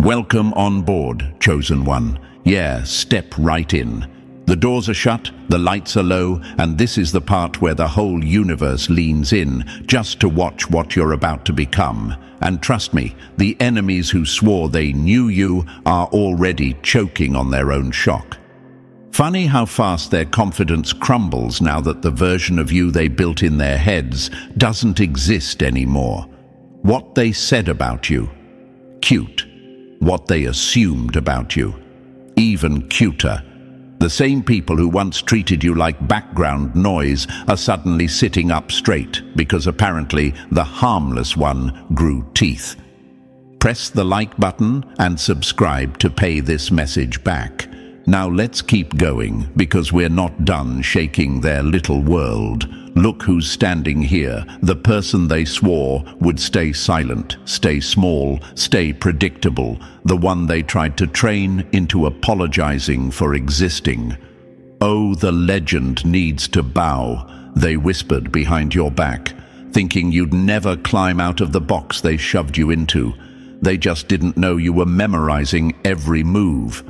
Welcome on board, chosen one. Yeah, step right in. The doors are shut, the lights are low, and this is the part where the whole universe leans in, just to watch what you're about to become. And trust me, the enemies who swore they knew you are already choking on their own shock. Funny how fast their confidence crumbles now that the version of you they built in their heads doesn't exist anymore. What they said about you, cute. What they assumed about you, even cuter. The same people who once treated you like background noise are suddenly sitting up straight because apparently the harmless one grew teeth. Press the like button and subscribe to pay this message back. Now let's keep going because we're not done shaking their little world. Look who's standing here, the person they swore would stay silent, stay small, stay predictable, the one they tried to train into apologizing for existing. Oh, the legend needs to bow, they whispered behind your back, thinking you'd never climb out of the box they shoved you into. They just didn't know you were memorizing every move.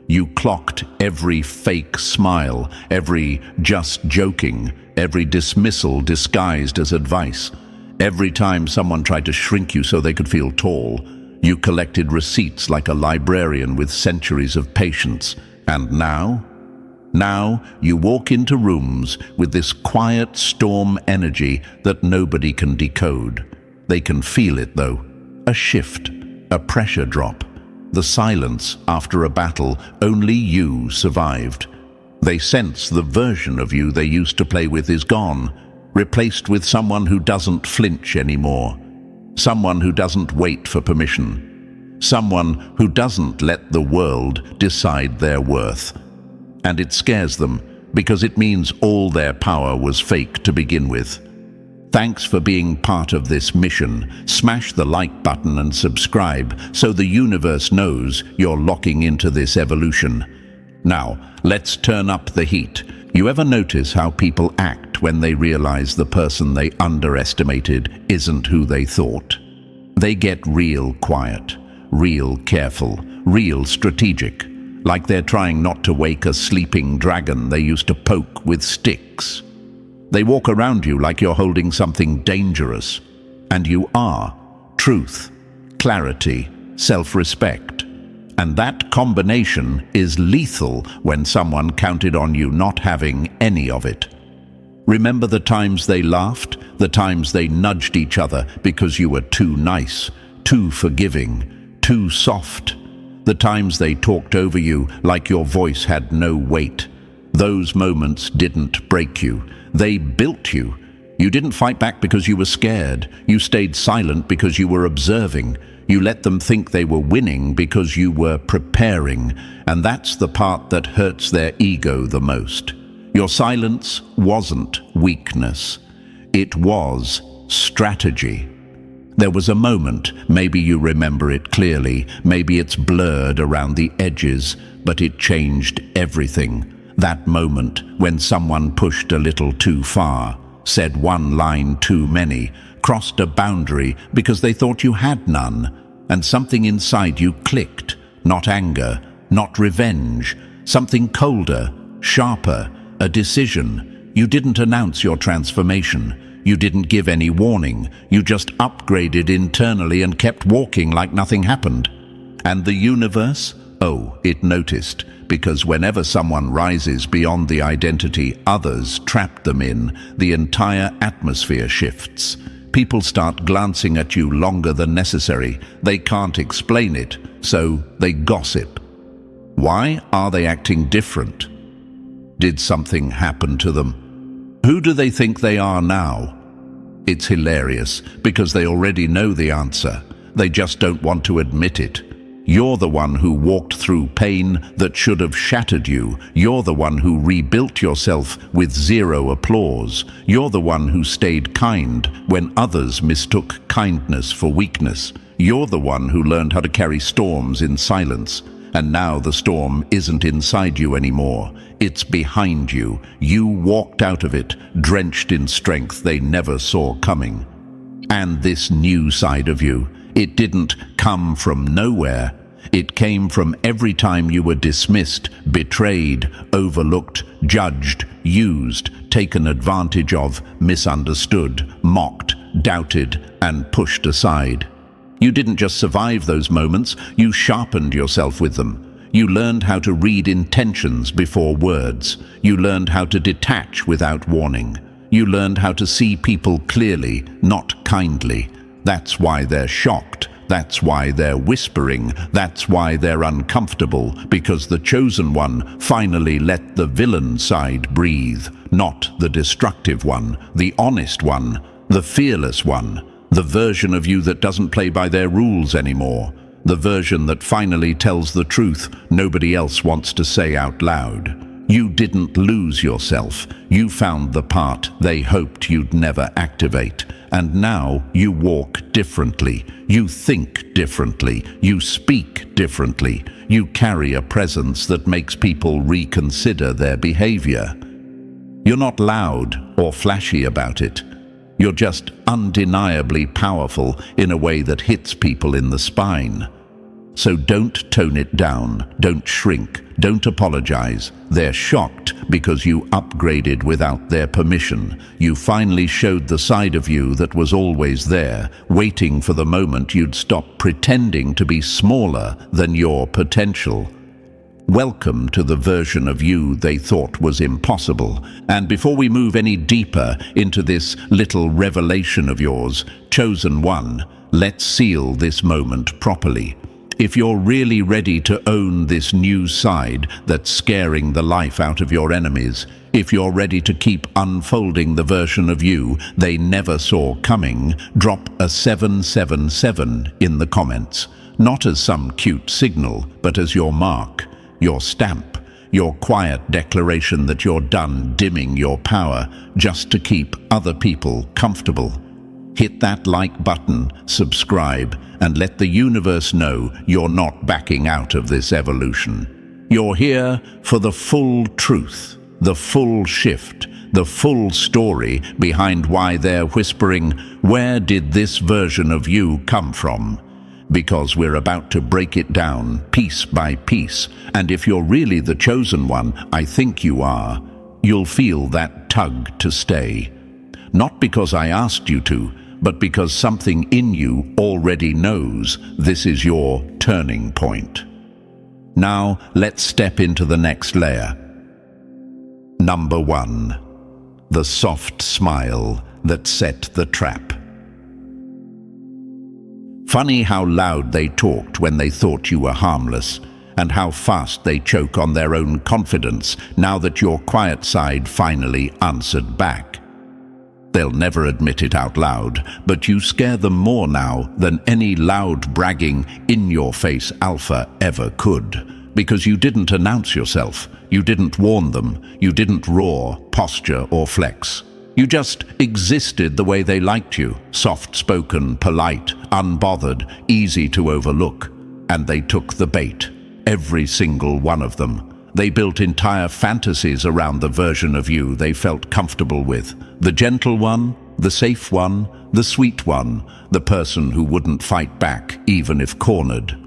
You clocked every fake smile, every just joking, every dismissal disguised as advice. Every time someone tried to shrink you so they could feel tall, you collected receipts like a librarian with centuries of patience. And now you walk into rooms with this quiet storm energy that nobody can decode. They can feel it though, a shift, a pressure drop. The silence after a battle only you survived. They sense the version of you they used to play with is gone, replaced with someone who doesn't flinch anymore, someone who doesn't wait for permission, someone who doesn't let the world decide their worth. And it scares them because it means all their power was fake to begin with. Thanks for being part of this mission. Smash the like button and subscribe so the universe knows you're locking into this evolution. Now, let's turn up the heat. You ever notice how people act when they realize the person they underestimated isn't who they thought? They get real quiet, real careful, real strategic, like they're trying not to wake a sleeping dragon they used to poke with sticks. They walk around you like you're holding something dangerous. And you are. Truth, clarity, self-respect. And that combination is lethal when someone counted on you not having any of it. Remember the times they laughed, the times they nudged each other because you were too nice, too forgiving, too soft. The times they talked over you like your voice had no weight. Those moments didn't break you. They built you. You didn't fight back because you were scared. You stayed silent because you were observing. You let them think they were winning because you were preparing. And that's the part that hurts their ego the most. Your silence wasn't weakness. It was strategy. There was a moment, maybe you remember it clearly, maybe it's blurred around the edges, but it changed everything. That moment when someone pushed a little too far, said one line too many, crossed a boundary because they thought you had none, and something inside you clicked. Not anger, not revenge, something colder, sharper, a decision. You didn't announce your transformation. You didn't give any warning. You just upgraded internally and kept walking like nothing happened. And the universe? Oh, it noticed. Because whenever someone rises beyond the identity others trapped them in, the entire atmosphere shifts. People start glancing at you longer than necessary. They can't explain it, so they gossip. Why are they acting different? Did something happen to them? Who do they think they are now? It's hilarious, because they already know the answer. They just don't want to admit it. You're the one who walked through pain that should have shattered you. You're the one who rebuilt yourself with zero applause. You're the one who stayed kind when others mistook kindness for weakness. You're the one who learned how to carry storms in silence. And now the storm isn't inside you anymore. It's behind you. You walked out of it, drenched in strength they never saw coming. And this new side of you, it didn't come from nowhere. It came from every time you were dismissed, betrayed, overlooked, judged, used, taken advantage of, misunderstood, mocked, doubted, and pushed aside. You didn't just survive those moments, you sharpened yourself with them. You learned how to read intentions before words. You learned how to detach without warning. You learned how to see people clearly, not kindly. That's why they're shocked. That's why they're whispering. That's why they're uncomfortable, because the chosen one finally let the villain side breathe, not the destructive one, the honest one, the fearless one, the version of you that doesn't play by their rules anymore, the version that finally tells the truth nobody else wants to say out loud. You didn't lose yourself. You found the part they hoped you'd never activate. And now you walk differently. You think differently. You speak differently. You carry a presence that makes people reconsider their behavior. You're not loud or flashy about it. You're just undeniably powerful in a way that hits people in the spine. So don't tone it down, don't shrink, don't apologize. They're shocked because you upgraded without their permission. You finally showed the side of you that was always there, waiting for the moment you'd stop pretending to be smaller than your potential. Welcome to the version of you they thought was impossible. And before we move any deeper into this little revelation of yours, chosen one, let's seal this moment properly. If you're really ready to own this new side that's scaring the life out of your enemies, if you're ready to keep unfolding the version of you they never saw coming, drop a 777 in the comments. Not as some cute signal, but as your mark, your stamp, your quiet declaration that you're done dimming your power just to keep other people comfortable. Hit that like button, subscribe, and let the universe know you're not backing out of this evolution. You're here for the full truth, the full shift, the full story behind why they're whispering, "Where did this version of you come from?" Because we're about to break it down piece by piece, and if you're really the chosen one, I think you are, you'll feel that tug to stay. Not because I asked you to, but because something in you already knows this is your turning point. Now, let's step into the next layer. Number 1. The soft smile that set the trap. Funny how loud they talked when they thought you were harmless, and how fast they choke on their own confidence now that your quiet side finally answered back. They'll never admit it out loud, but you scare them more now than any loud bragging, in-your-face alpha ever could. Because you didn't announce yourself, you didn't warn them, you didn't roar, posture, or flex. You just existed the way they liked you, soft-spoken, polite, unbothered, easy to overlook. And they took the bait, every single one of them. They built entire fantasies around the version of you they felt comfortable with. The gentle one, the safe one, the sweet one, the person who wouldn't fight back even if cornered.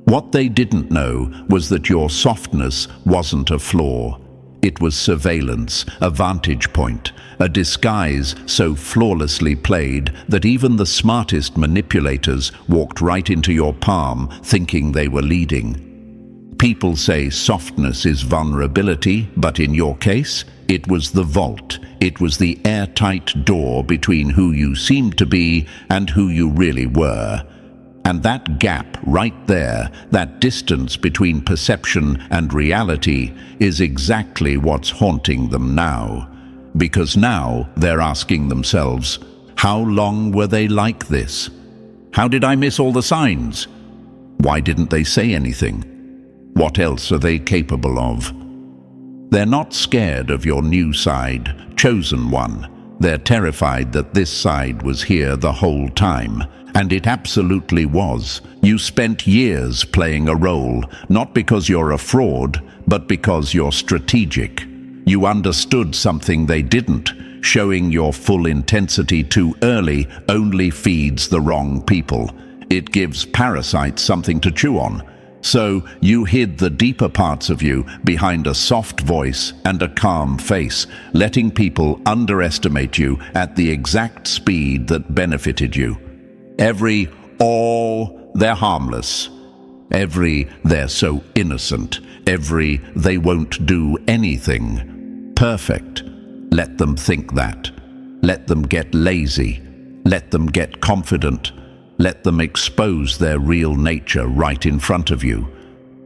What they didn't know was that your softness wasn't a flaw. It was surveillance, a vantage point, a disguise so flawlessly played that even the smartest manipulators walked right into your palm thinking they were leading. People say softness is vulnerability, but in your case, it was the vault. It was the airtight door between who you seemed to be and who you really were. And that gap right there, that distance between perception and reality, is exactly what's haunting them now. Because now they're asking themselves, how long were they like this? How did I miss all the signs? Why didn't they say anything? What else are they capable of? They're not scared of your new side, chosen one. They're terrified that this side was here the whole time. And it absolutely was. You spent years playing a role, not because you're a fraud, but because you're strategic. You understood something they didn't. Showing your full intensity too early only feeds the wrong people. It gives parasites something to chew on. So you hid the deeper parts of you behind a soft voice and a calm face, letting people underestimate you at the exact speed that benefited you. Every, "Oh, they're harmless." Every, "They're so innocent." Every, "They won't do anything." Perfect. Let them think that. Let them get lazy. Let them get confident. Let them expose their real nature right in front of you.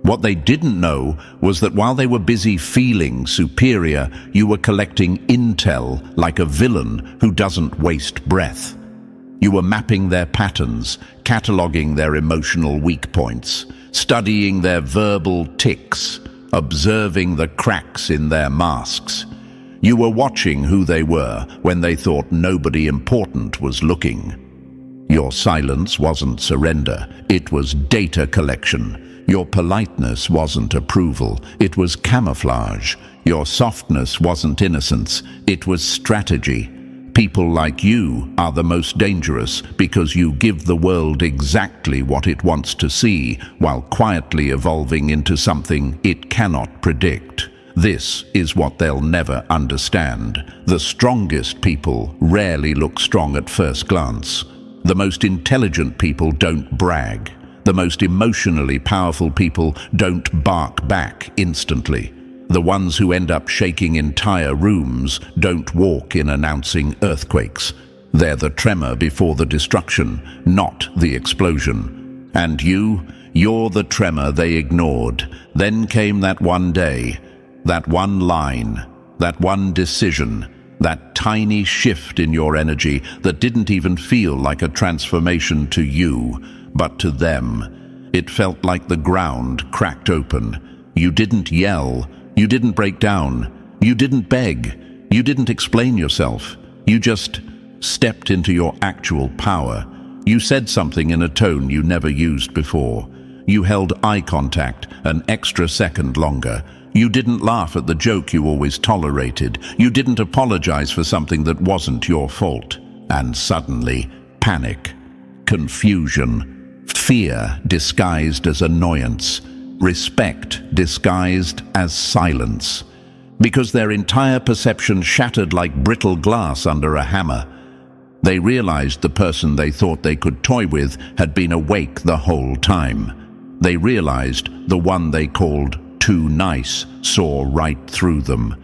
What they didn't know was that while they were busy feeling superior, you were collecting intel like a villain who doesn't waste breath. You were mapping their patterns, cataloging their emotional weak points, studying their verbal tics, observing the cracks in their masks. You were watching who they were when they thought nobody important was looking. Your silence wasn't surrender, it was data collection. Your politeness wasn't approval, it was camouflage. Your softness wasn't innocence, it was strategy. People like you are the most dangerous because you give the world exactly what it wants to see while quietly evolving into something it cannot predict. This is what they'll never understand. The strongest people rarely look strong at first glance. The most intelligent people don't brag. The most emotionally powerful people don't bark back instantly. The ones who end up shaking entire rooms don't walk in announcing earthquakes. They're the tremor before the destruction, not the explosion. And you're the tremor they ignored. Then came that one day, that one line, that one decision, that tiny shift in your energy that didn't even feel like a transformation to you, but to them. It felt like the ground cracked open. You didn't yell, you didn't break down, you didn't beg, you didn't explain yourself. You just stepped into your actual power. You said something in a tone you never used before. You held eye contact an extra second longer. You didn't laugh at the joke you always tolerated. You didn't apologize for something that wasn't your fault. And suddenly, panic, confusion, fear disguised as annoyance, respect disguised as silence. Because their entire perception shattered like brittle glass under a hammer. They realized the person they thought they could toy with had been awake the whole time. They realized the one they called too nice saw right through them.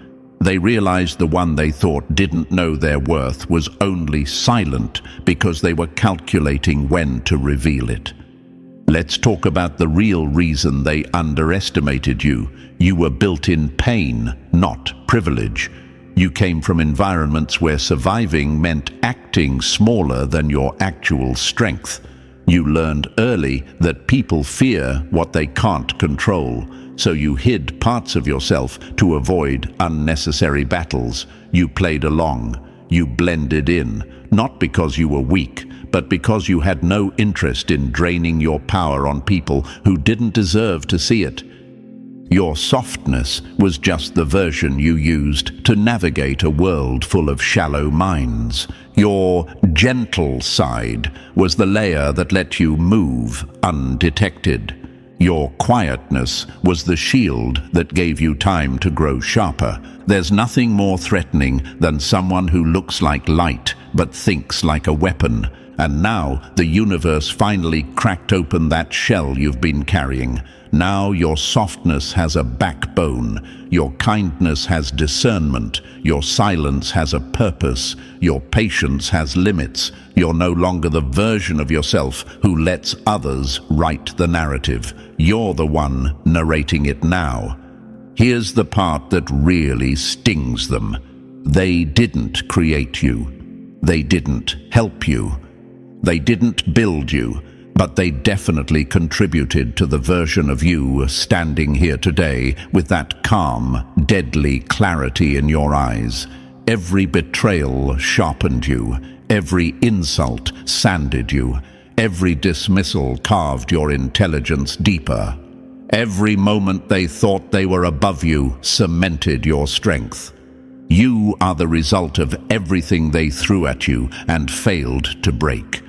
They realized the one they thought didn't know their worth was only silent because they were calculating when to reveal it. Let's talk about the real reason they underestimated you. You were built in pain, not privilege. You came from environments where surviving meant acting smaller than your actual strength. You learned early that people fear what they can't control. So you hid parts of yourself to avoid unnecessary battles. You played along. You blended in, not because you were weak, but because you had no interest in draining your power on people who didn't deserve to see it. Your softness was just the version you used to navigate a world full of shallow minds. Your gentle side was the layer that let you move undetected. Your quietness was the shield that gave you time to grow sharper. There's nothing more threatening than someone who looks like light but thinks like a weapon. And now the universe finally cracked open that shell you've been carrying. Now your softness has a backbone. Your kindness has discernment. Your silence has a purpose. Your patience has limits. You're no longer the version of yourself who lets others write the narrative. You're the one narrating it now. Here's the part that really stings them. They didn't create you. They didn't help you. They didn't build you, but they definitely contributed to the version of you standing here today with that calm, deadly clarity in your eyes. Every betrayal sharpened you. Every insult sanded you. Every dismissal carved your intelligence deeper. Every moment they thought they were above you cemented your strength. You are the result of everything they threw at you and failed to break.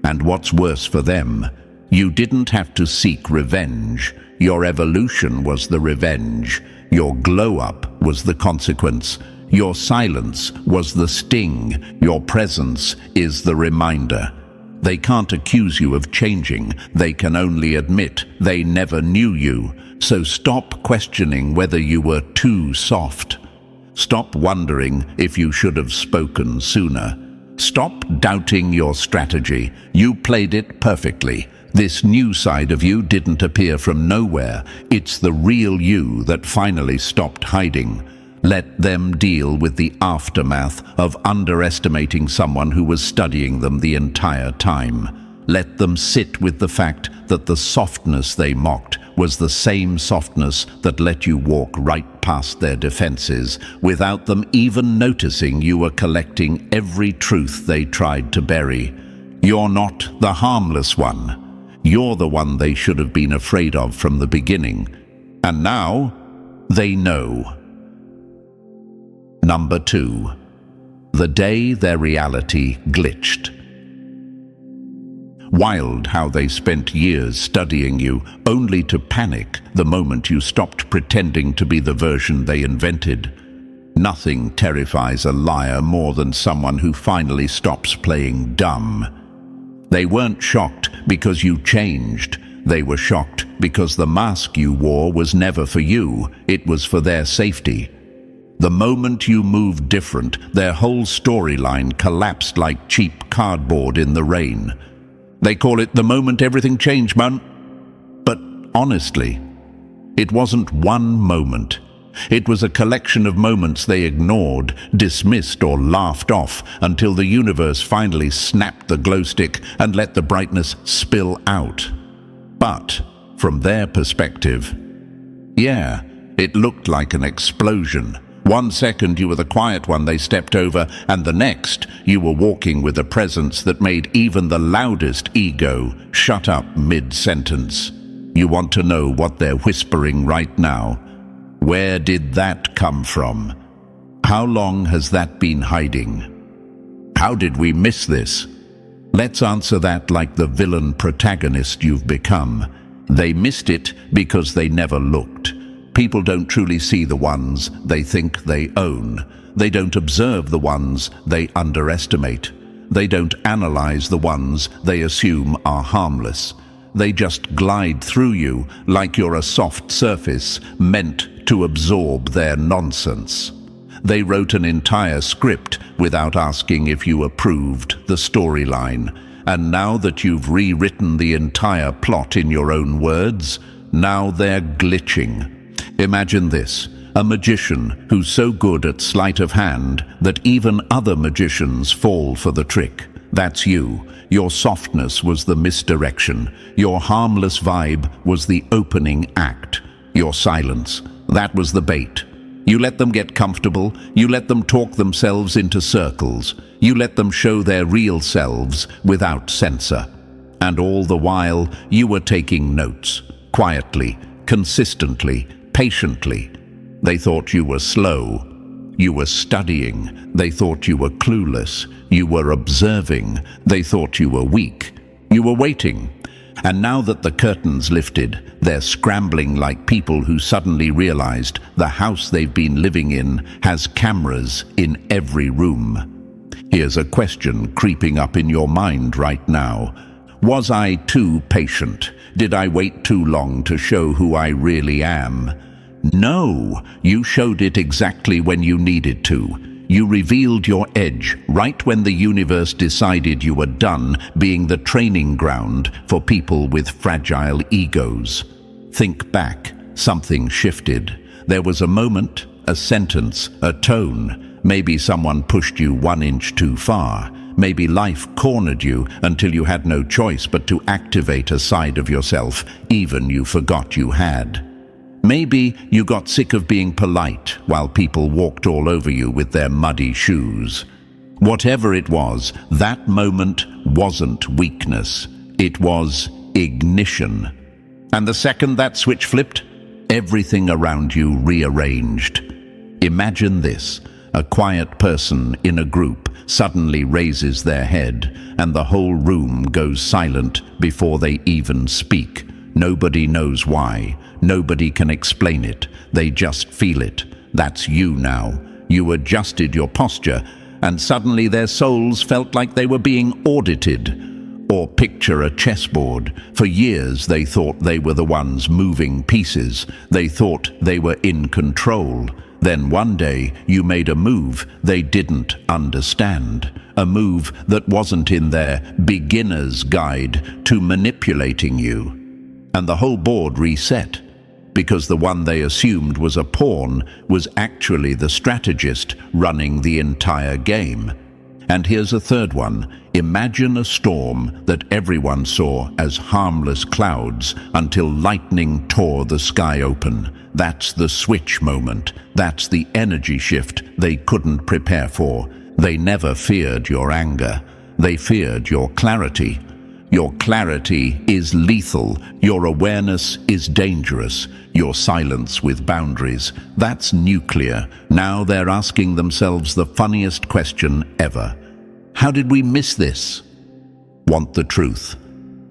And what's worse for them, You didn't have to seek revenge. Your evolution was the revenge. Your glow-up was the consequence. Your silence was the sting. Your presence is the reminder. They can't accuse you of changing. They can only admit they never knew you. So stop questioning whether you were too soft. Stop wondering if you should have spoken sooner. Stop doubting your strategy. You played it perfectly. This new side of you didn't appear from nowhere. It's the real you that finally stopped hiding. Let them deal with the aftermath of underestimating someone who was studying them the entire time. Let them sit with the fact that the softness they mocked was the same softness that let you walk right past their defenses, without them even noticing you were collecting every truth they tried to bury. You're not the harmless one. You're the one they should have been afraid of from the beginning. And now, they know. Number 2. The day their reality glitched. Wild how they spent years studying you, only to panic the moment you stopped pretending to be the version they invented. Nothing terrifies a liar more than someone who finally stops playing dumb. They weren't shocked because you changed. They were shocked because the mask you wore was never for you, it was for their safety. The moment you moved different, their whole storyline collapsed like cheap cardboard in the rain. They call it the moment everything changed, man. But honestly, it wasn't one moment. It was a collection of moments they ignored, dismissed, or laughed off until the universe finally snapped the glow stick and let the brightness spill out. But from their perspective, yeah, it looked like an explosion. 1 second you were the quiet one they stepped over, and the next you were walking with a presence that made even the loudest ego shut up mid-sentence. You want to know what they're whispering right now? Where did that come from? How long has that been hiding? How did we miss this? Let's answer that like the villain protagonist you've become. They missed it because they never looked. People don't truly see the ones they think they own. They don't observe the ones they underestimate. They don't analyze the ones they assume are harmless. They just glide through you like you're a soft surface meant to absorb their nonsense. They wrote an entire script without asking if you approved the storyline. And now that you've rewritten the entire plot in your own words, now they're glitching. Imagine this, a magician who's so good at sleight of hand that even other magicians fall for the trick. That's you. Your softness was the misdirection. Your harmless vibe was the opening act. Your silence, that was the bait. You let them get comfortable. You let them talk themselves into circles. You let them show their real selves without censor. And all the while, you were taking notes, quietly, consistently, patiently. They thought you were slow. You were studying. They thought you were clueless. You were observing. They thought you were weak. You were waiting. And now that the curtain's lifted, they're scrambling like people who suddenly realized the house they've been living in has cameras in every room. Here's a question creeping up in your mind right now. Was I too patient? Did I wait too long to show who I really am? No, you showed it exactly when you needed to. You revealed your edge right when the universe decided you were done being the training ground for people with fragile egos. Think back, something shifted. There was a moment, a sentence, a tone. Maybe someone pushed you 1 inch too far. Maybe life cornered you until you had no choice but to activate a side of yourself even you forgot you had. Maybe you got sick of being polite while people walked all over you with their muddy shoes. Whatever it was, that moment wasn't weakness. It was ignition. And the second that switch flipped, everything around you rearranged. Imagine this. A quiet person in a group suddenly raises their head, and the whole room goes silent before they even speak. Nobody knows why. Nobody can explain it. They just feel it. That's you now. You adjusted your posture, and suddenly their souls felt like they were being audited. Or picture a chessboard. For years they thought they were the ones moving pieces. They thought they were in control. Then one day you made a move they didn't understand. A move that wasn't in their beginner's guide to manipulating you. And the whole board reset, because the one they assumed was a pawn was actually the strategist running the entire game. And here's a third one. Imagine a storm that everyone saw as harmless clouds until lightning tore the sky open. That's the switch moment. That's the energy shift they couldn't prepare for. They never feared your anger. They feared your clarity. Your clarity is lethal. Your awareness is dangerous. Your silence with boundaries, that's nuclear. Now they're asking themselves the funniest question ever. How did we miss this? Want the truth?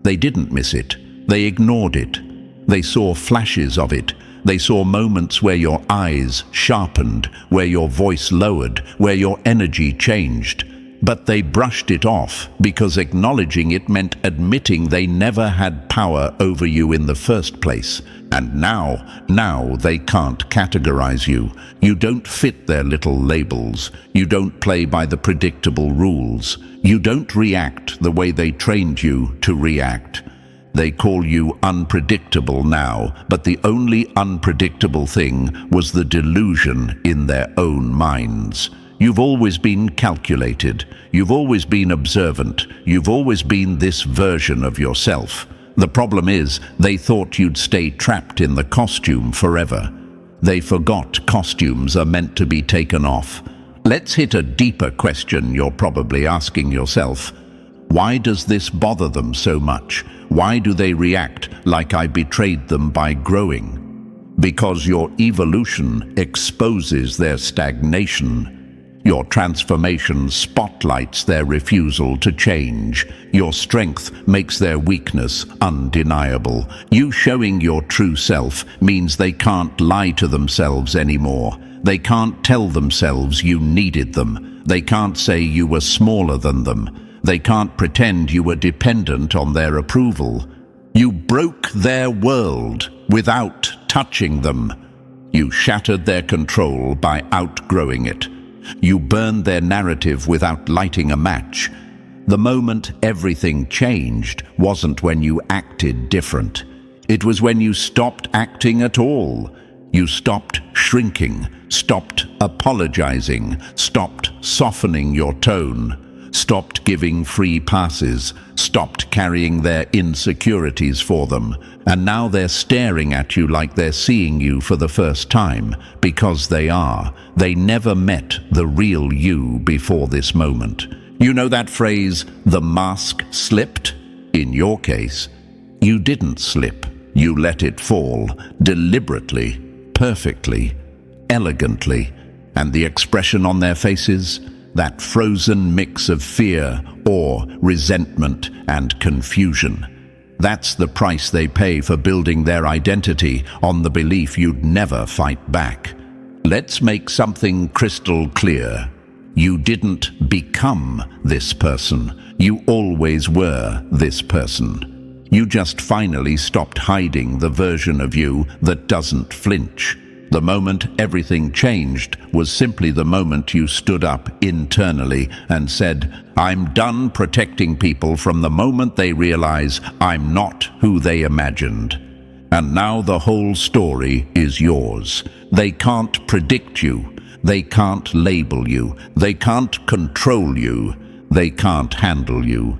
They didn't miss it. They ignored it. They saw flashes of it. They saw moments where your eyes sharpened, where your voice lowered, where your energy changed. But they brushed it off because acknowledging it meant admitting they never had power over you in the first place. And now they can't categorize you. You don't fit their little labels. You don't play by the predictable rules. You don't react the way they trained you to react. They call you unpredictable now, but the only unpredictable thing was the delusion in their own minds. You've always been calculated. You've always been observant. You've always been this version of yourself. The problem is, they thought you'd stay trapped in the costume forever. They forgot costumes are meant to be taken off. Let's hit a deeper question you're probably asking yourself. Why does this bother them so much? Why do they react like I betrayed them by growing? Because your evolution exposes their stagnation. Your transformation spotlights their refusal to change. Your strength makes their weakness undeniable. You showing your true self means they can't lie to themselves anymore. They can't tell themselves you needed them. They can't say you were smaller than them. They can't pretend you were dependent on their approval. You broke their world without touching them. You shattered their control by outgrowing it. You burned their narrative without lighting a match. The moment everything changed wasn't when you acted different. It was when you stopped acting at all. You stopped shrinking, stopped apologizing, stopped softening your tone, stopped giving free passes, stopped carrying their insecurities for them. And now they're staring at you like they're seeing you for the first time, because they are. They never met the real you before this moment. You know that phrase, the mask slipped? In your case, you didn't slip. You let it fall, deliberately, perfectly, elegantly. And the expression on their faces? That frozen mix of fear, awe, resentment, and confusion. That's the price they pay for building their identity on the belief you'd never fight back. Let's make something crystal clear. You didn't become this person. You always were this person. You just finally stopped hiding the version of you that doesn't flinch. The moment everything changed was simply the moment you stood up internally and said, I'm done protecting people from the moment they realize I'm not who they imagined. And now the whole story is yours. They can't predict you. They can't label you. They can't control you. They can't handle you.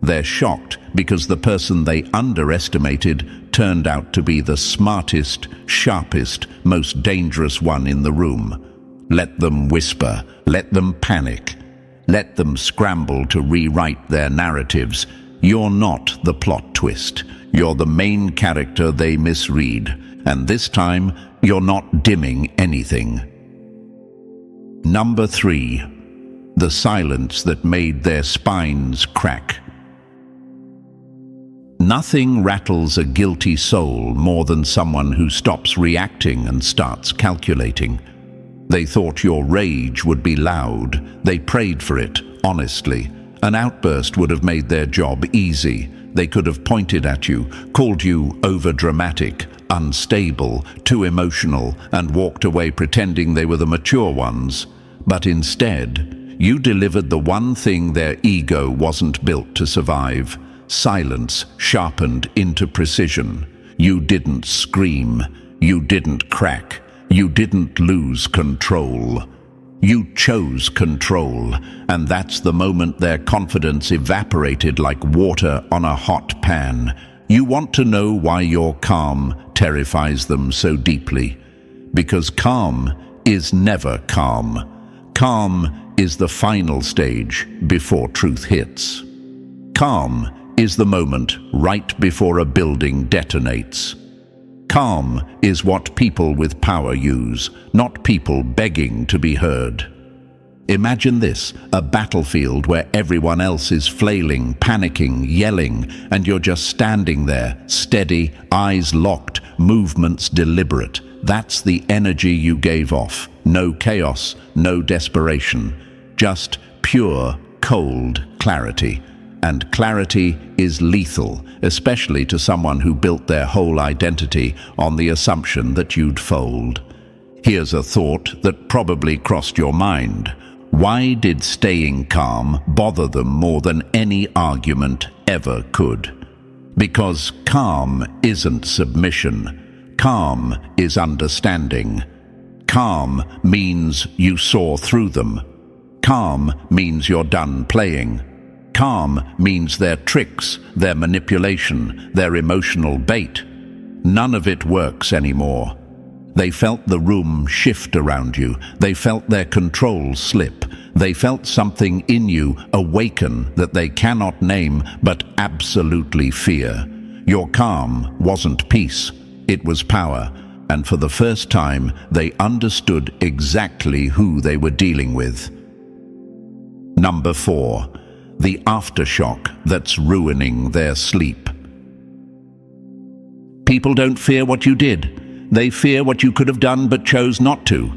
They're shocked because the person they underestimated turned out to be the smartest, sharpest, most dangerous one in the room. Let them whisper. Let them panic. Let them scramble to rewrite their narratives. You're not the plot twist. You're the main character they misread. And this time, you're not dimming anything. Number 3. The silence that made their spines crack. Nothing rattles a guilty soul more than someone who stops reacting and starts calculating. They thought your rage would be loud. They prayed for it, honestly. An outburst would have made their job easy. They could have pointed at you, called you overdramatic, unstable, too emotional, and walked away pretending they were the mature ones. But instead, you delivered the one thing their ego wasn't built to survive: silence sharpened into precision. You didn't scream. You didn't crack. You didn't lose control. You chose control, and that's the moment their confidence evaporated like water on a hot pan. You want to know why your calm terrifies them so deeply? Because calm is never calm. Calm is the final stage before truth hits. Calm is the moment right before a building detonates. Calm is what people with power use, not people begging to be heard. Imagine this, a battlefield where everyone else is flailing, panicking, yelling, and you're just standing there, steady, eyes locked, movements deliberate. That's the energy you gave off. No chaos, no desperation, just pure, cold clarity. And clarity is lethal, especially to someone who built their whole identity on the assumption that you'd fold. Here's a thought that probably crossed your mind. Why did staying calm bother them more than any argument ever could? Because calm isn't submission. Calm is understanding. Calm means you saw through them. Calm means you're done playing. Calm means their tricks, their manipulation, their emotional bait. None of it works anymore. They felt the room shift around you. They felt their control slip. They felt something in you awaken that they cannot name but absolutely fear. Your calm wasn't peace. It was power. And for the first time, they understood exactly who they were dealing with. Number 4. The aftershock that's ruining their sleep. People don't fear what you did. They fear what you could have done but chose not to.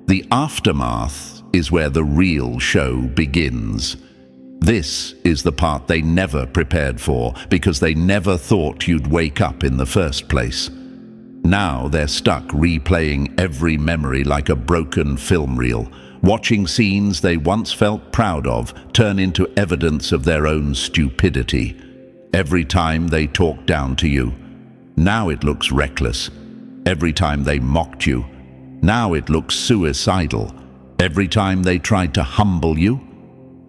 The aftermath is where the real show begins. This is the part they never prepared for because they never thought you'd wake up in the first place. Now they're stuck replaying every memory like a broken film reel, watching scenes they once felt proud of turn into evidence of their own stupidity. Every time they talked down to you, now it looks reckless. Every time they mocked you, now it looks suicidal. Every time they tried to humble you,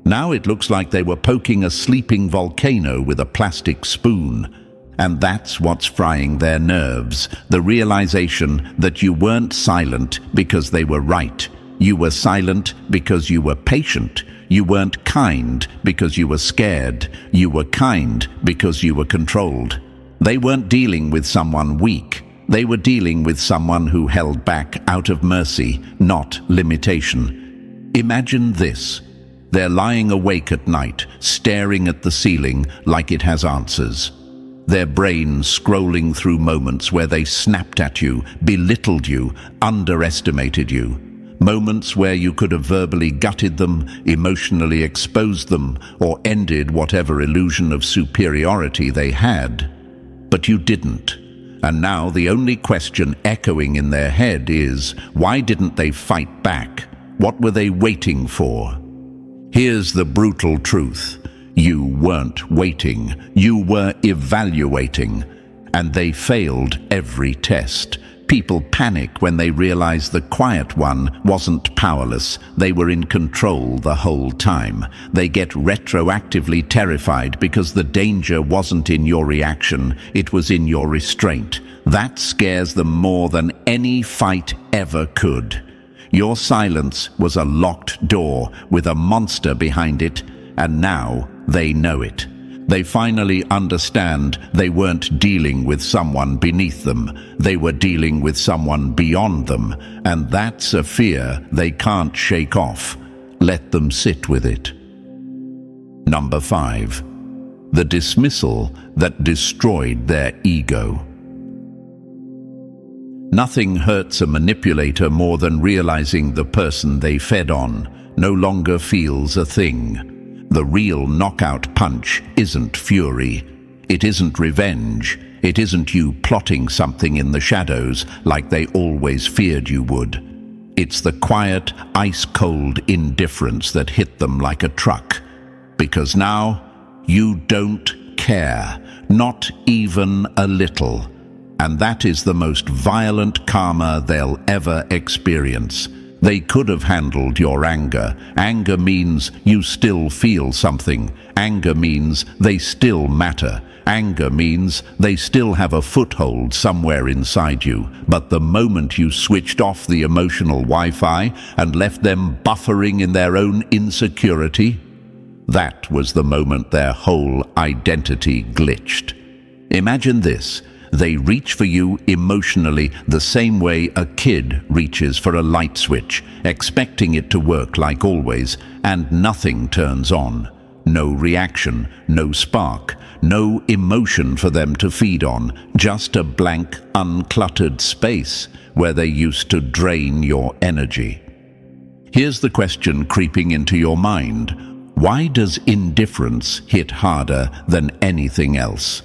now it looks like they were poking a sleeping volcano with a plastic spoon. And that's what's frying their nerves, the realization that you weren't silent because they were right. You were silent because you were patient. You weren't kind because you were scared. You were kind because you were controlled. They weren't dealing with someone weak. They were dealing with someone who held back out of mercy, not limitation. Imagine this. They're lying awake at night, staring at the ceiling like it has answers. Their brains scrolling through moments where they snapped at you, belittled you, underestimated you. Moments where you could have verbally gutted them, emotionally exposed them, or ended whatever illusion of superiority they had. But you didn't. And now the only question echoing in their head is, why didn't they fight back? What were they waiting for? Here's the brutal truth. You weren't waiting. You were evaluating. And they failed every test. People panic when they realize the quiet one wasn't powerless. They were in control the whole time. They get retroactively terrified because the danger wasn't in your reaction, it was in your restraint. That scares them more than any fight ever could. Your silence was a locked door with a monster behind it, and now they know it. They finally understand they weren't dealing with someone beneath them. They were dealing with someone beyond them, and that's a fear they can't shake off. Let them sit with it. Number 5. The dismissal that destroyed their ego. Nothing hurts a manipulator more than realizing the person they fed on no longer feels a thing. The real knockout punch isn't fury. It isn't revenge. It isn't you plotting something in the shadows like they always feared you would. It's the quiet, ice-cold indifference that hit them like a truck. Because now, you don't care, not even a little. And that is the most violent karma they'll ever experience. They could have handled your anger. Anger means you still feel something. Anger means they still matter. Anger means they still have a foothold somewhere inside you. But the moment you switched off the emotional Wi-Fi and left them buffering in their own insecurity, that was the moment their whole identity glitched. Imagine this. They reach for you emotionally the same way a kid reaches for a light switch, expecting it to work like always, and nothing turns on. No reaction, no spark, no emotion for them to feed on, just a blank, uncluttered space where they used to drain your energy. Here's the question creeping into your mind. Why does indifference hit harder than anything else?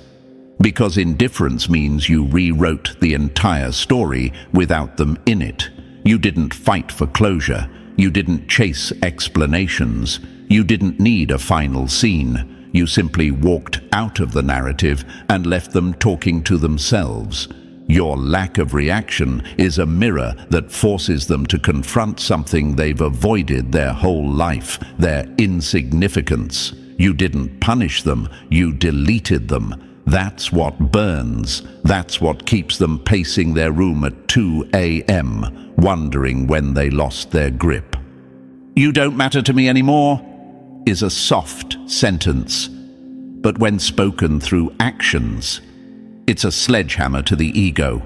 Because indifference means you rewrote the entire story without them in it. You didn't fight for closure. You didn't chase explanations. You didn't need a final scene. You simply walked out of the narrative and left them talking to themselves. Your lack of reaction is a mirror that forces them to confront something they've avoided their whole life, their insignificance. You didn't punish them, you deleted them. That's what burns. That's what keeps them pacing their room at 2 a.m., wondering when they lost their grip. "You don't matter to me anymore," is a soft sentence, but when spoken through actions, it's a sledgehammer to the ego.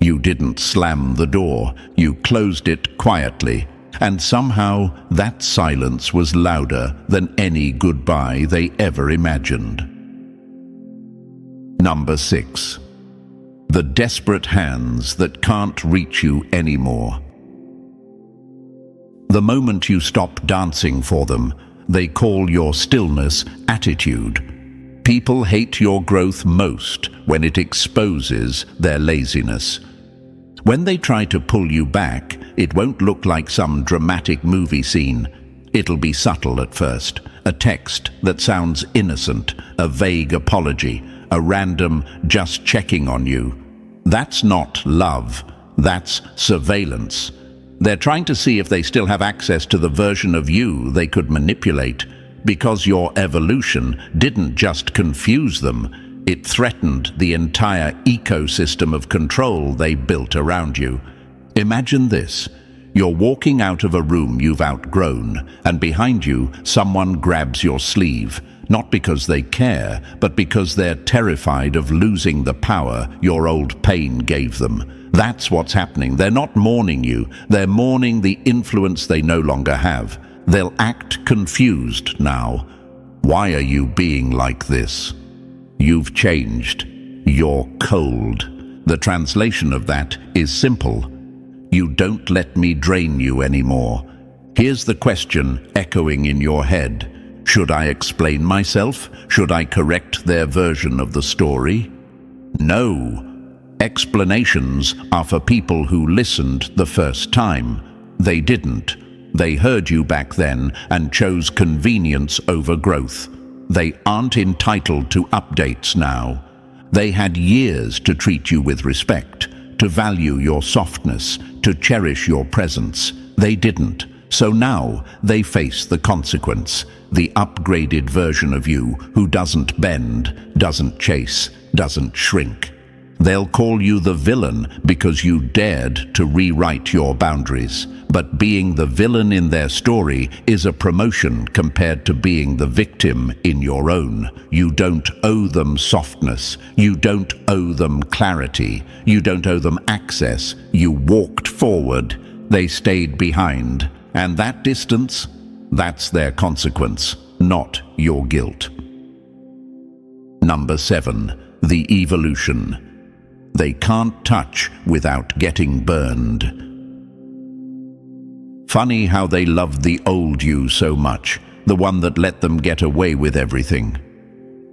You didn't slam the door, you closed it quietly, and somehow that silence was louder than any goodbye they ever imagined. Number 6. The desperate hands that can't reach you anymore. The moment you stop dancing for them, they call your stillness attitude. People hate your growth most when it exposes their laziness. When they try to pull you back, it won't look like some dramatic movie scene. It'll be subtle at first, a text that sounds innocent, a vague apology, a random just checking on you. That's not love, that's surveillance. They're trying to see if they still have access to the version of you they could manipulate, because your evolution didn't just confuse them, it threatened the entire ecosystem of control they built around you. Imagine this. You're walking out of a room you've outgrown, and behind you, someone grabs your sleeve. Not because they care, but because they're terrified of losing the power your old pain gave them. That's what's happening. They're not mourning you. They're mourning the influence they no longer have. They'll act confused now. Why are you being like this? You've changed. You're cold. The translation of that is simple. You don't let me drain you anymore. Here's the question echoing in your head. Should I explain myself? Should I correct their version of the story? No. Explanations are for people who listened the first time. They didn't. They heard you back then and chose convenience over growth. They aren't entitled to updates now. They had years to treat you with respect, to value your softness, to cherish your presence. They didn't. So now they face the consequence, the upgraded version of you who doesn't bend, doesn't chase, doesn't shrink. They'll call you the villain because you dared to rewrite your boundaries. But being the villain in their story is a promotion compared to being the victim in your own. You don't owe them softness. You don't owe them clarity. You don't owe them access. You walked forward. They stayed behind. And that distance, that's their consequence, not your guilt. Number 7, the evolution. They can't touch without getting burned. Funny how they loved the old you so much, the one that let them get away with everything.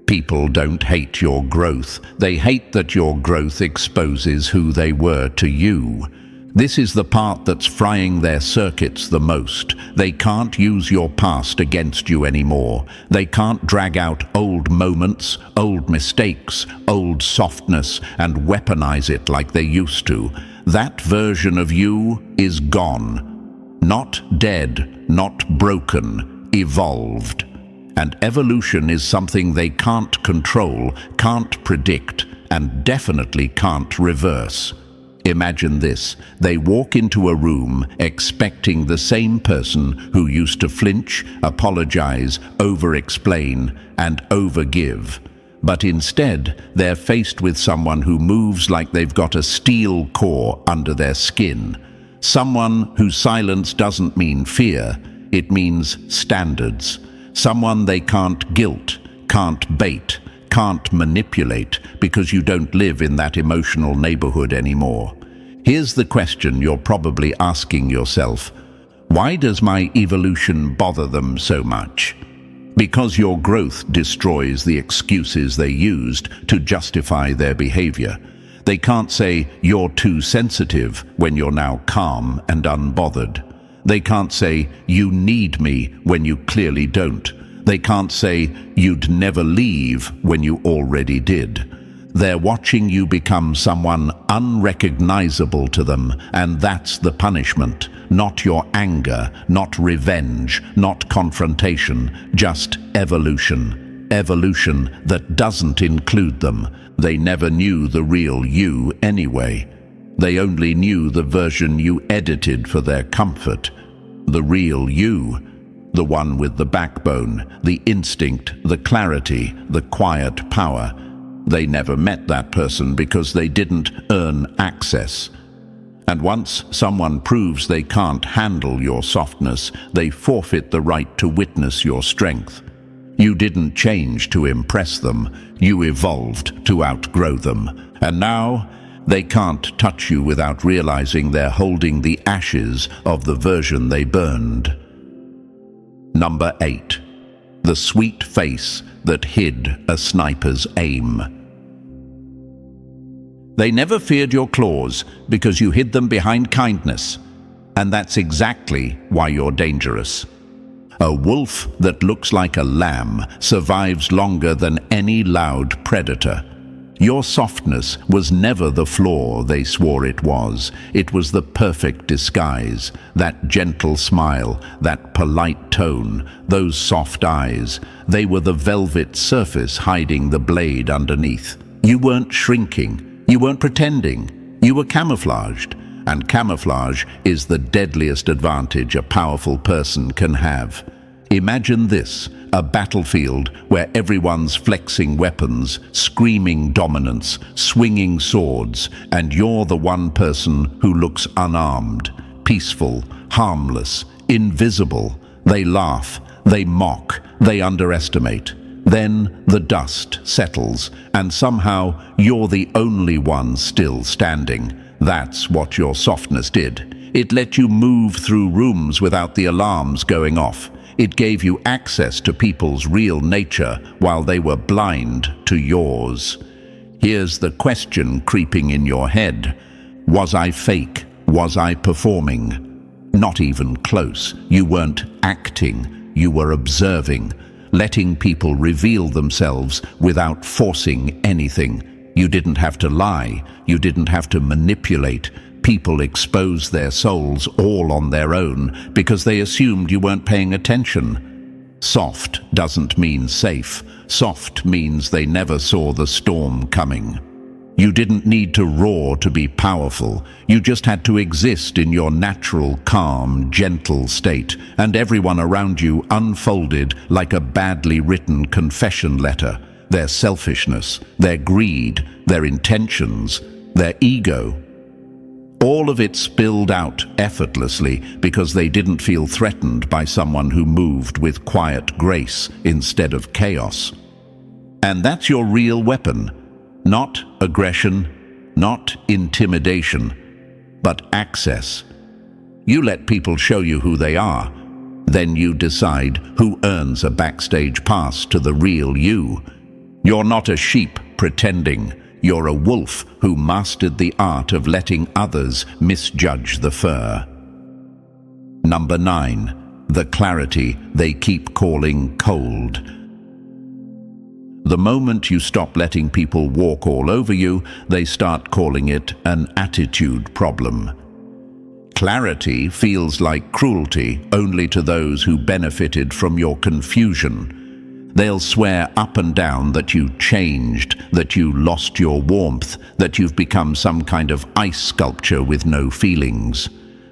People don't hate your growth. They hate that your growth exposes who they were to you. This is the part that's frying their circuits the most. They can't use your past against you anymore. They can't drag out old moments, old mistakes, old softness, and weaponize it like they used to. That version of you is gone. Not dead, not broken, evolved. And evolution is something they can't control, can't predict, and definitely can't reverse. Imagine this. They walk into a room expecting the same person who used to flinch, apologize, over-explain, and over-give. But instead, they're faced with someone who moves like they've got a steel core under their skin. Someone whose silence doesn't mean fear, it means standards. Someone they can't guilt, can't bait, can't manipulate because you don't live in that emotional neighborhood anymore. Here's the question you're probably asking yourself. Why does my evolution bother them so much? Because your growth destroys the excuses they used to justify their behavior. They can't say, "You're too sensitive," when you're now calm and unbothered. They can't say, "You need me," when you clearly don't. They can't say, "You'd never leave," when you already did. They're watching you become someone unrecognizable to them, and that's the punishment. Not your anger, not revenge, not confrontation, just evolution. Evolution that doesn't include them. They never knew the real you anyway. They only knew the version you edited for their comfort. The real you, the one with the backbone, the instinct, the clarity, the quiet power. They never met that person because they didn't earn access. And once someone proves they can't handle your softness, they forfeit the right to witness your strength. You didn't change to impress them. You evolved to outgrow them. And now, they can't touch you without realizing they're holding the ashes of the version they burned. Number 8. The sweet face that hid a sniper's aim. They never feared your claws because you hid them behind kindness. And that's exactly why you're dangerous. A wolf that looks like a lamb survives longer than any loud predator. Your softness was never the flaw they swore it was. It was the perfect disguise. That gentle smile, that polite tone, those soft eyes. They were the velvet surface hiding the blade underneath. You weren't shrinking. You weren't pretending. You were camouflaged. And camouflage is the deadliest advantage a powerful person can have. Imagine this, a battlefield where everyone's flexing weapons, screaming dominance, swinging swords, and you're the one person who looks unarmed, peaceful, harmless, invisible. They laugh, they mock, they underestimate. Then the dust settles, and somehow you're the only one still standing. That's what your softness did. It let you move through rooms without the alarms going off. It gave you access to people's real nature while they were blind to yours. Here's the question creeping in your head. Was I fake? Was I performing? Not even close. You weren't acting. You were observing, letting people reveal themselves without forcing anything. You didn't have to lie. You didn't have to manipulate. People exposed their souls all on their own because they assumed you weren't paying attention. Soft doesn't mean safe. Soft means they never saw the storm coming. You didn't need to roar to be powerful. You just had to exist in your natural, calm, gentle state, and everyone around you unfolded like a badly written confession letter. Their selfishness, their greed, their intentions, their ego. All of it spilled out effortlessly because they didn't feel threatened by someone who moved with quiet grace instead of chaos. And that's your real weapon. Not aggression, not intimidation, but access. You let people show you who they are. Then you decide who earns a backstage pass to the real you. You're not a sheep pretending. You're a wolf who mastered the art of letting others misjudge the fur. Number 9. The clarity they keep calling cold. The moment you stop letting people walk all over you, they start calling it an attitude problem. Clarity feels like cruelty only to those who benefited from your confusion. They'll swear up and down that you changed, that you lost your warmth, that you've become some kind of ice sculpture with no feelings.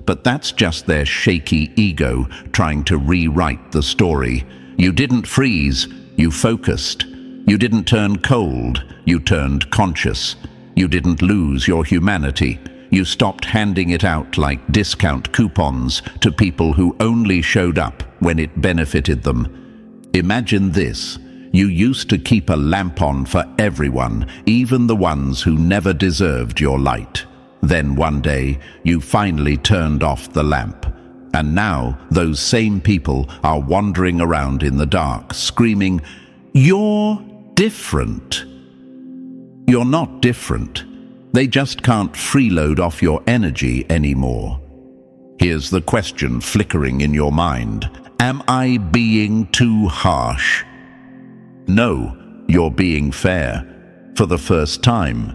But that's just their shaky ego trying to rewrite the story. You didn't freeze, you focused. You didn't turn cold, you turned conscious. You didn't lose your humanity. You stopped handing it out like discount coupons to people who only showed up when it benefited them. Imagine this. You used to keep a lamp on for everyone, even the ones who never deserved your light. Then one day, you finally turned off the lamp. And now, those same people are wandering around in the dark, screaming, "You're different." You're not different. They just can't freeload off your energy anymore. Here's the question flickering in your mind. Am I being too harsh? No, you're being fair. For the first time.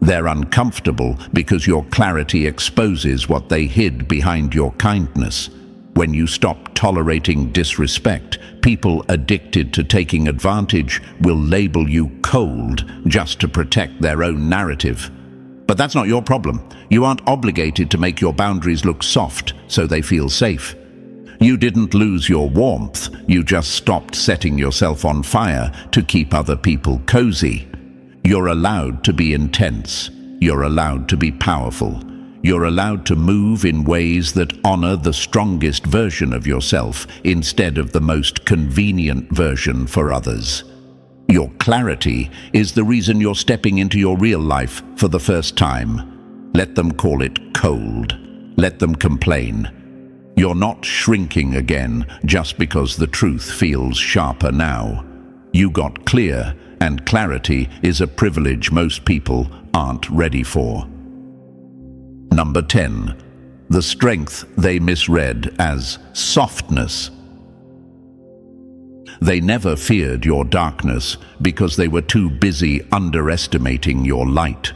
They're uncomfortable because your clarity exposes what they hid behind your kindness. When you stop tolerating disrespect, people addicted to taking advantage will label you cold just to protect their own narrative. But that's not your problem. You aren't obligated to make your boundaries look soft so they feel safe. You didn't lose your warmth, you just stopped setting yourself on fire to keep other people cozy. You're allowed to be intense. You're allowed to be powerful. You're allowed to move in ways that honor the strongest version of yourself instead of the most convenient version for others. Your clarity is the reason you're stepping into your real life for the first time. Let them call it cold. Let them complain. You're not shrinking again just because the truth feels sharper now. You got clear, and clarity is a privilege most people aren't ready for. Number 10. The strength they misread as softness. They never feared your darkness because they were too busy underestimating your light.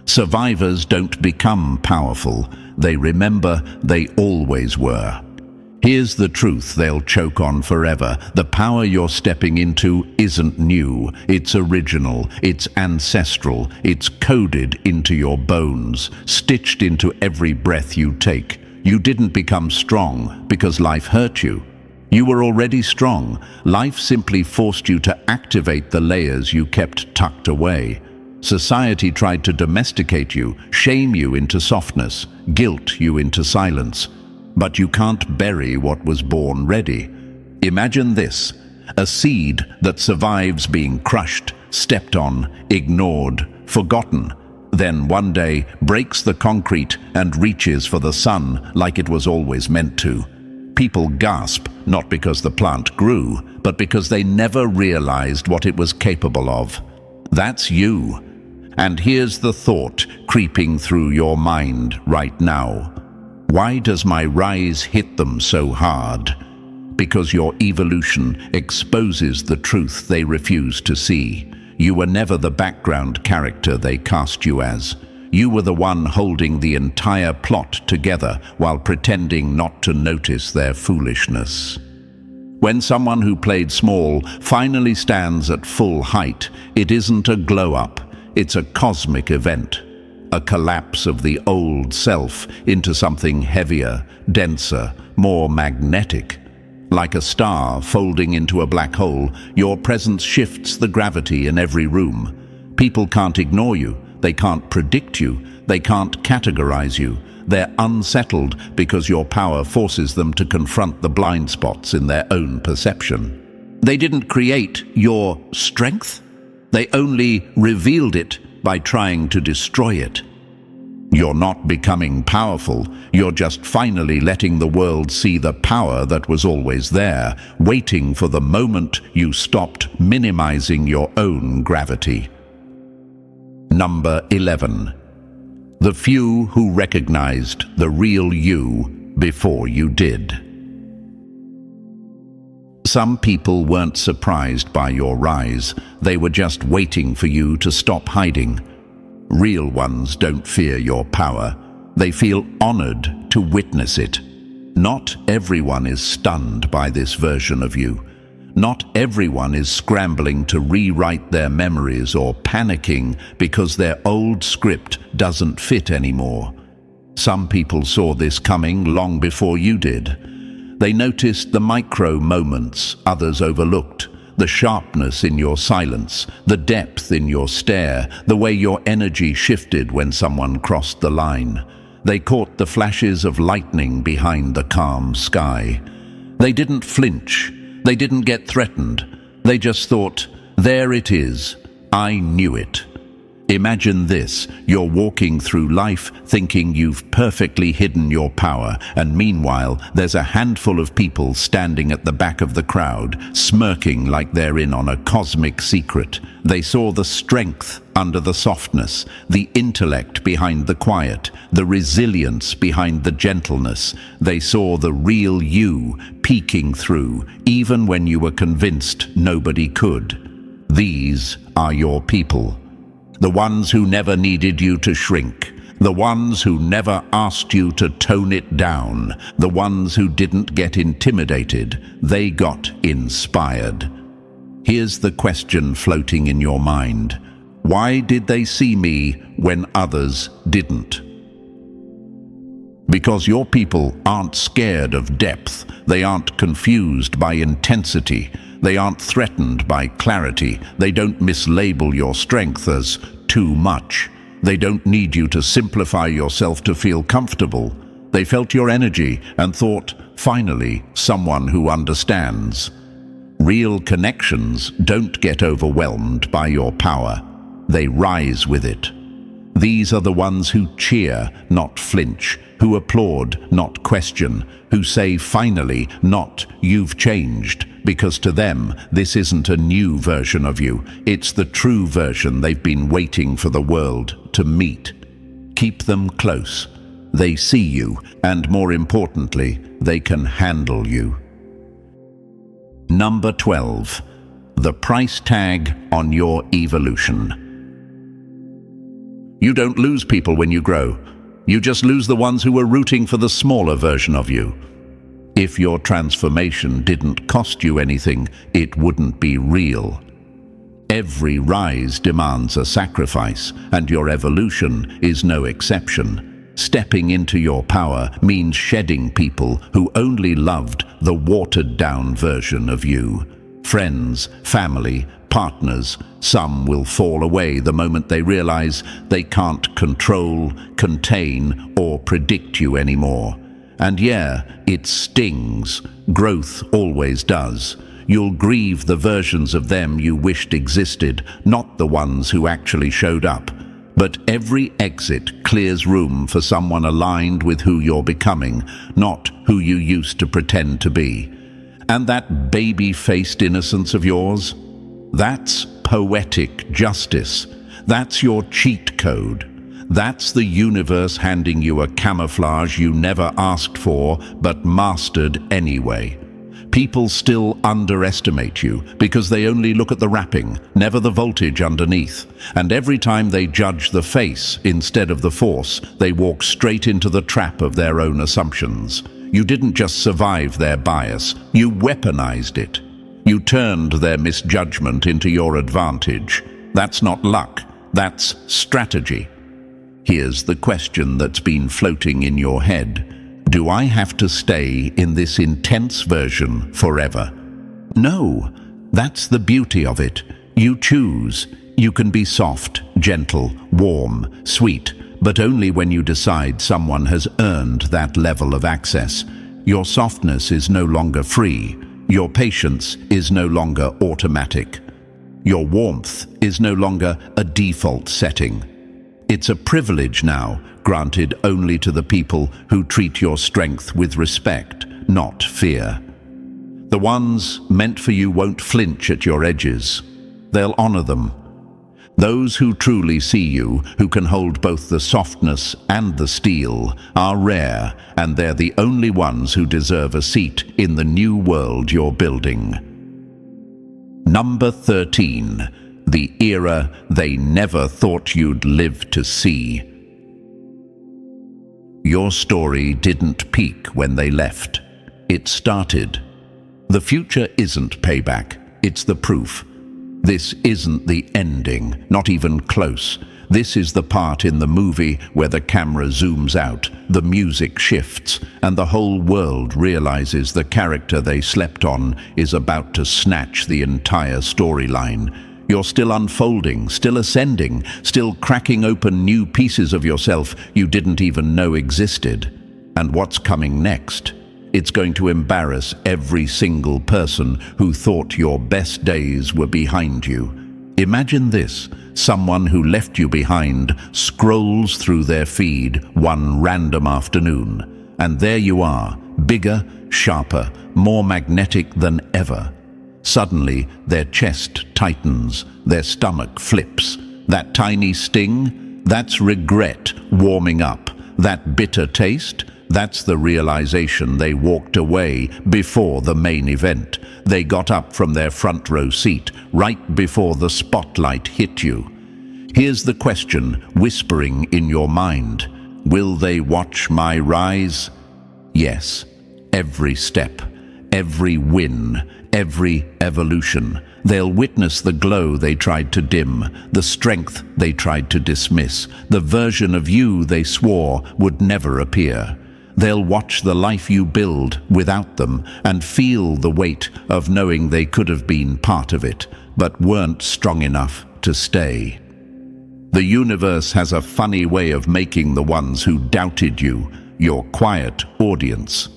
Survivors don't become powerful. They remember they always were. Here's the truth they'll choke on forever. The power you're stepping into isn't new. It's original. It's ancestral. It's coded into your bones, stitched into every breath you take. You didn't become strong because life hurt you. You were already strong. Life simply forced you to activate the layers you kept tucked away. Society tried to domesticate you, shame you into softness, guilt you into silence. But you can't bury what was born ready. Imagine this, a seed that survives being crushed, stepped on, ignored, forgotten, then one day breaks the concrete and reaches for the sun like it was always meant to. People gasp, not because the plant grew, but because they never realized what it was capable of. That's you. And here's the thought creeping through your mind right now. Why does my rise hit them so hard? Because your evolution exposes the truth they refuse to see. You were never the background character they cast you as. You were the one holding the entire plot together while pretending not to notice their foolishness. When someone who played small finally stands at full height, it isn't a glow-up. It's a cosmic event, a collapse of the old self into something heavier, denser, more magnetic. Like a star folding into a black hole, your presence shifts the gravity in every room. People can't ignore you, they can't predict you, they can't categorize you. They're unsettled because your power forces them to confront the blind spots in their own perception. They didn't create your strength. They only revealed it by trying to destroy it. You're not becoming powerful, you're just finally letting the world see the power that was always there, waiting for the moment you stopped minimizing your own gravity. Number 11. The few who recognized the real you before you did. Some people weren't surprised by your rise, they were just waiting for you to stop hiding. Real ones don't fear your power. They feel honored to witness it. Not everyone is stunned by this version of you. Not everyone is scrambling to rewrite their memories or panicking because their old script doesn't fit anymore. Some people saw this coming long before you did. They noticed the micro moments others overlooked. The sharpness in your silence, the depth in your stare, the way your energy shifted when someone crossed the line. They caught the flashes of lightning behind the calm sky. They didn't flinch. They didn't get threatened. They just thought, there it is. I knew it. Imagine this, you're walking through life thinking you've perfectly hidden your power, and meanwhile there's a handful of people standing at the back of the crowd, smirking like they're in on a cosmic secret. They saw the strength under the softness, the intellect behind the quiet, the resilience behind the gentleness. They saw the real you peeking through, even when you were convinced nobody could. These are your people. The ones who never needed you to shrink. The ones who never asked you to tone it down. The ones who didn't get intimidated. They got inspired. Here's the question floating in your mind. Why did they see me when others didn't? Because your people aren't scared of depth. They aren't confused by intensity. They aren't threatened by clarity. They don't mislabel your strength as too much. They don't need you to simplify yourself to feel comfortable. They felt your energy and thought, finally, someone who understands. Real connections don't get overwhelmed by your power. They rise with it. These are the ones who cheer, not flinch, who applaud, not question, who say finally, not you've changed, because to them this isn't a new version of you, it's the true version they've been waiting for the world to meet. Keep them close. They see you, and more importantly, they can handle you. Number 12. The price tag on your evolution. You don't lose people when you grow. You just lose the ones who were rooting for the smaller version of you. If your transformation didn't cost you anything, it wouldn't be real. Every rise demands a sacrifice, and your evolution is no exception. Stepping into your power means shedding people who only loved the watered-down version of you. Friends, family, partners, some will fall away the moment they realize they can't control, contain, or predict you anymore. And yeah, it stings. Growth always does. You'll grieve the versions of them you wished existed, not the ones who actually showed up. But every exit clears room for someone aligned with who you're becoming, not who you used to pretend to be. And that baby-faced innocence of yours? That's poetic justice. That's your cheat code. That's the universe handing you a camouflage you never asked for, but mastered anyway. People still underestimate you because they only look at the wrapping, never the voltage underneath. And every time they judge the face instead of the force, they walk straight into the trap of their own assumptions. You didn't just survive their bias, you weaponized it. You turned their misjudgment into your advantage. That's not luck, That's strategy. Here's the question that's been floating in your head. Do I have to stay in this intense version forever? No, that's the beauty of it. You choose. You can be soft, gentle, warm, sweet, but only when you decide someone has earned that level of access. Your softness is no longer free. Your patience is no longer automatic. Your warmth is no longer a default setting. It's a privilege now, granted only to the people who treat your strength with respect, not fear. The ones meant for you won't flinch at your edges. They'll honor them. Those who truly see you, who can hold both the softness and the steel, are rare, and they're the only ones who deserve a seat in the new world you're building. Number 13. The era they never thought you'd live to see. Your story didn't peak when they left. It started. The future isn't payback, it's the proof. This isn't the ending, not even close. This is the part in the movie where the camera zooms out, the music shifts, and the whole world realizes the character they slept on is about to snatch the entire storyline. You're still unfolding, still ascending, still cracking open new pieces of yourself you didn't even know existed. And what's coming next? It's going to embarrass every single person who thought your best days were behind you. Imagine this: someone who left you behind scrolls through their feed one random afternoon, and there you are, bigger, sharper, more magnetic than ever. Suddenly, their chest tightens, their stomach flips. That tiny sting, that's regret warming up. That bitter taste, that's the realization they walked away before the main event. They got up from their front row seat right before the spotlight hit you. Here's the question whispering in your mind. Will they watch my rise? Yes. Every step, every win, every evolution. They'll witness the glow they tried to dim, the strength they tried to dismiss, the version of you they swore would never appear. They'll watch the life you build without them and feel the weight of knowing they could have been part of it, but weren't strong enough to stay. The universe has a funny way of making the ones who doubted you your quiet audience.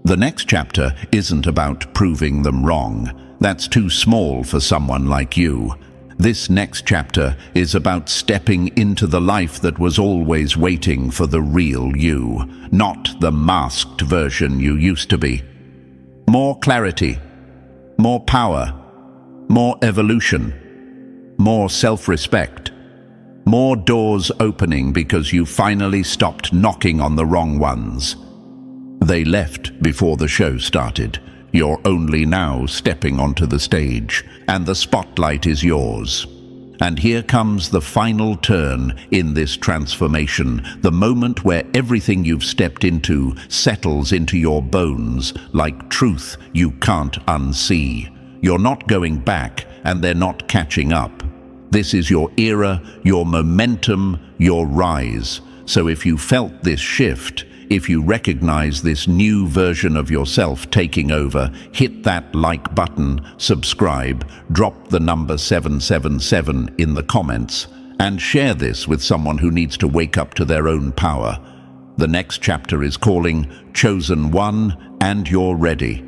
The next chapter isn't about proving them wrong. That's too small for someone like you. This next chapter is about stepping into the life that was always waiting for the real you, not the masked version you used to be. More clarity, more power, more evolution, more self-respect, more doors opening because you finally stopped knocking on the wrong ones. They left before the show started. You're only now stepping onto the stage, and the spotlight is yours. And here comes the final turn in this transformation, the moment where everything you've stepped into settles into your bones like truth you can't unsee. You're not going back, and they're not catching up. This is your era, your momentum, your rise. So if you felt this shift, if you recognize this new version of yourself taking over, hit that like button, subscribe, drop the number 777 in the comments, and share this with someone who needs to wake up to their own power. The next chapter is calling Chosen One, and you're ready.